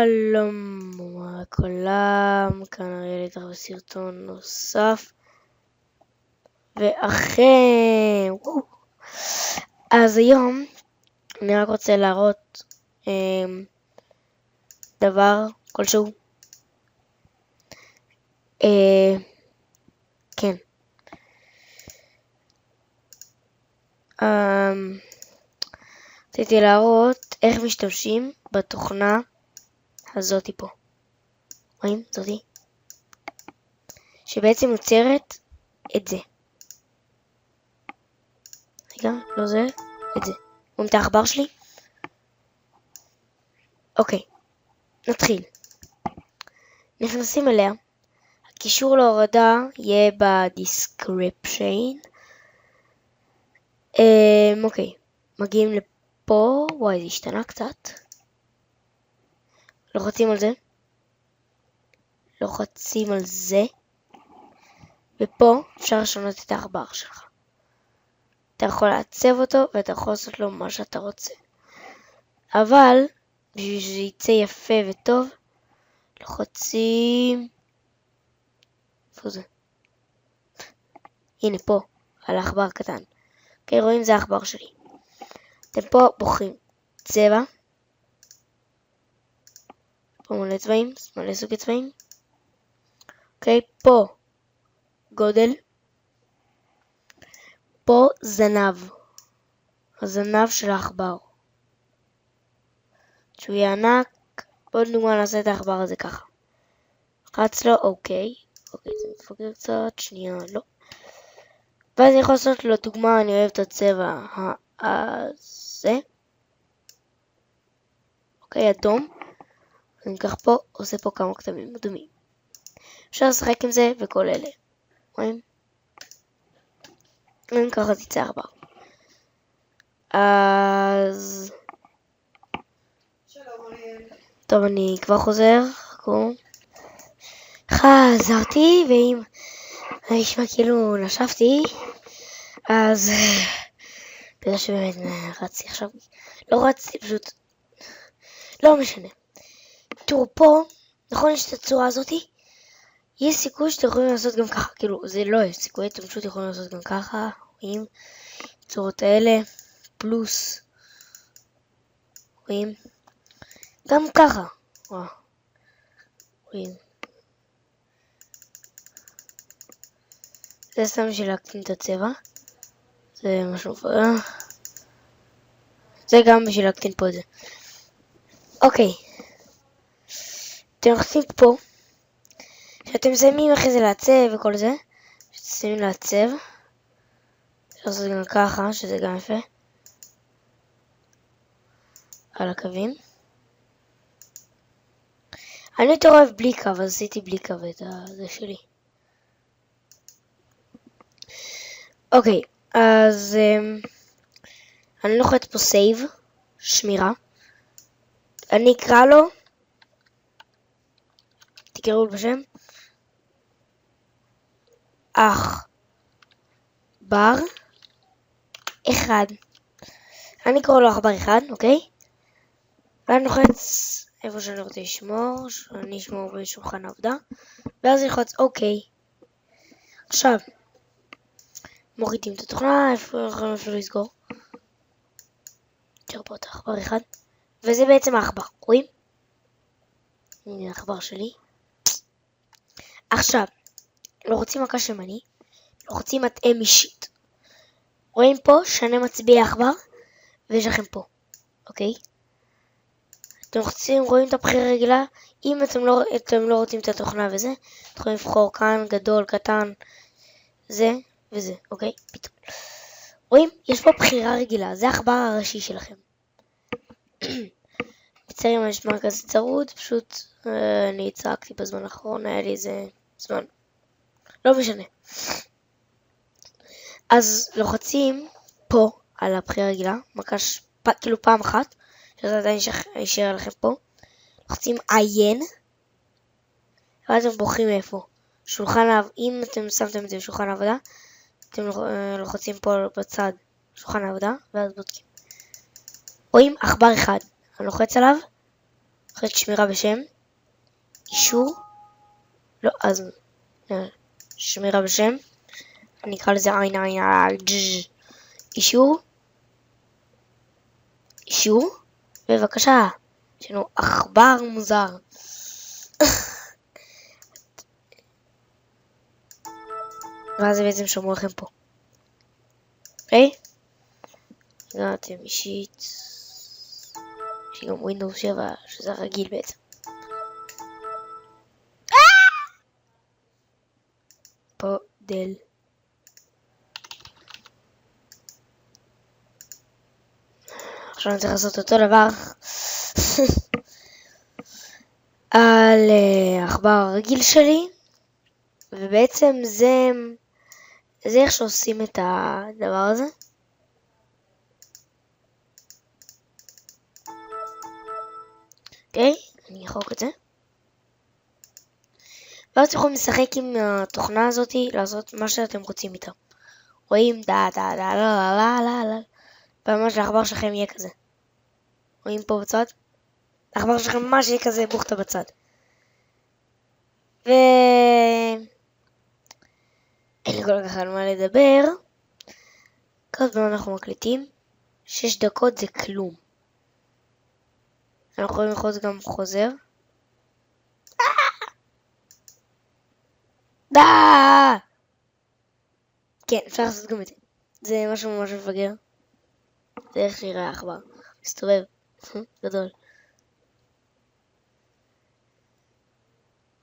שלום לכולם, כאן אריאל איתך בסרטון נוסף ואכן אז היום אני רק רוצה להראות דבר כלשהו. כן, רציתי להראות איך משתמשים בתוכנה הזאתי פה. רואים? זאתי שבעצם יוצרת את זה. רגע, לא זה, את זה. רואים את העכבר שלי? אוקיי, נתחיל. נכנסים אליה. הקישור להורדה יהיה בדיסקריפשן. אוקיי, מגיעים לפה. וואי, זה השתנה קצת. לוחצים על זה. לוחצים על זה. ופה אפשר לשנות את העכבר שלך. אתה יכול לעצב אותו ואתה יכול לעשות לו מה שאתה רוצה. אבל בשביל שזה יצא יפה וטוב, לוחצים... איפה זה? הנה פה, על העכבר הקטן. אוקיי, רואים? זה העכבר שלי. אתם פה בוחרים צבע. פה מלא צבעים, מלא סוגי צבעים. אוקיי, פה גודל. פה זנב. הזנב של העכבר. שהוא יהיה ענק. בואו דוגמה נעשה את העכבר הזה ככה. לחץ לו, אוקיי. אוקיי, זה מפגר קצת, שנייה, לא. ואז אני יכול לעשות לו דוגמה, אני אוהב את הצבע הזה. אוקיי, אדום. אני אקח פה, עושה פה כמה כתמים אדומים. אפשר לשחק עם זה וכל אלה. רואים? רואים ככה תצא עכבר. אז... טוב, אני כבר חוזר. חזרתי, ואם אני אשמע כאילו נשפתי, אז... בגלל שבאמת רצתי עכשיו. לא רצתי, פשוט... לא משנה. תראו פה, נכון יש את הצורה הזאתי? יש סיכוי שאתם יכולים לעשות גם ככה, כאילו זה לא יש סיכוי, אתם פשוט יכולים לעשות גם ככה, רואים? צורות האלה, פלוס, רואים? גם ככה, וואו, רואים? זה סתם בשביל להקטין את הצבע, זה משהו, זה גם בשביל להקטין פה את זה. אוקיי, אתם נכנסים פה, שאתם מסיימים אחרי זה לעצב וכל זה, שתסיימים לעצב, אפשר לעשות גם ככה, שזה גם יפה, על הקווים. אני יותר אוהב בלי קו, אז עשיתי בלי קו את זה שלי. אוקיי, אז אני לוחץ פה סייב, שמירה. אני אקרא לו, תקראו בשם, עכבר אחד. אני אקרא לו עכבר אחד, אוקיי? ואני לוחץ איפה שאני רוצה לשמור, אני אשמור בשולחן העבודה, ואז אני לוחץ אוקיי. עכשיו, מורידים את התוכנה, איפה יכולים אפילו לסגור. נשאר פה את העכבר אחד, וזה בעצם העכבר, רואים? הנה העכבר שלי. עכשיו, לוחצים מקש ימני, לוחצים התאם אישית. רואים פה שאני מצביע עכבר, ויש לכם פה, אוקיי? אתם לוחצים, רואים את הבחירה רגילה, אם אתם לא רוצים את התוכנה וזה, אתם יכולים לבחור כאן, גדול, קטן, זה וזה, אוקיי? פתאום. רואים? יש פה בחירה רגילה, זה העכבר הראשי שלכם. מצטער אם אני אשמע כזה צרוד, פשוט אני צעקתי בזמן האחרון, היה לי איזה זמן. לא משנה. אז לוחצים פה על הבחירה רגילה, מקש כאילו פעם אחת, שזה עדיין יישאר לכם פה. לוחצים עיין, ואז אתם בוחרים איפה. שולחן העבודה, אם אתם שמתם את זה בשולחן העבודה, אתם לוחצים פה בצד שולחן העבודה, ואז בודקים. רואים עכבר אחד, אני לוחץ עליו, אחרי שמירה בשם, אישור, לא, אז שמירה בשם, אני אקרא לזה עין, אישור, בבקשה, יש לנו עכבר מוזר. ואז זה בעצם שומעו לכם פה. אוקיי? הגעתם אישית. יש גם ווינדוס 7, שזה רגיל בעצם. פה דל. עכשיו אני צריך לעשות אותו דבר. על העכבר הרגיל שלי. ובעצם זה איך שעושים את הדבר הזה. אוקיי, אני אחוק את זה. ואז אתם יכולים לשחק עם התוכנה הזאת, לעשות מה שאתם רוצים איתה. רואים דה דה דה לה לה לה לה. וממש העכבר שלכם יהיה כזה. רואים פה בצד? העכבר שלכם ממש יהיה כזה בוכתה בצד. אין לי כל כך על מה לדבר. כל הזמן אנחנו מקליטים. 6 דקות זה כלום. אנחנו יכולים ללחוץ גם חוזר. כן, אפשר לעשות גם את זה. זה משהו ממש מפגר. זה איך שיראה העכבר. מסתובב. גדול.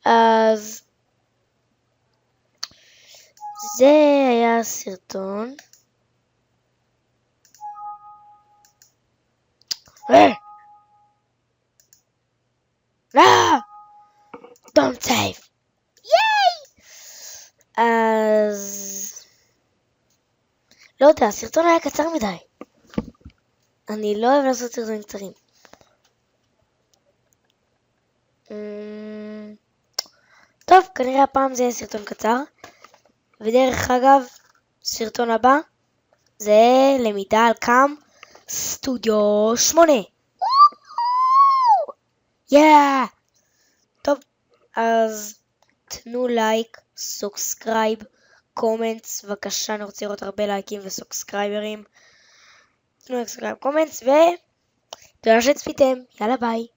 אז זה היה הסרטון. Don't save. ייי! אז לא יודע, הסרטון היה קצר מדי. אני לא אוהב לעשות סרטונים קצרים. טוב, כנראה הפעם זה יהיה סרטון קצר. ודרך אגב, סרטון הבא זה למידה על קאם סטודיו 8. טוב, אז תנו לייק, סובסקרייב, קומנטס, בבקשה, אני רוצה לראות הרבה לייקים וסובסקרייברים. תנו לייק, סובסקרייב, קומנטס, ותודה שצפיתם, יאללה ביי.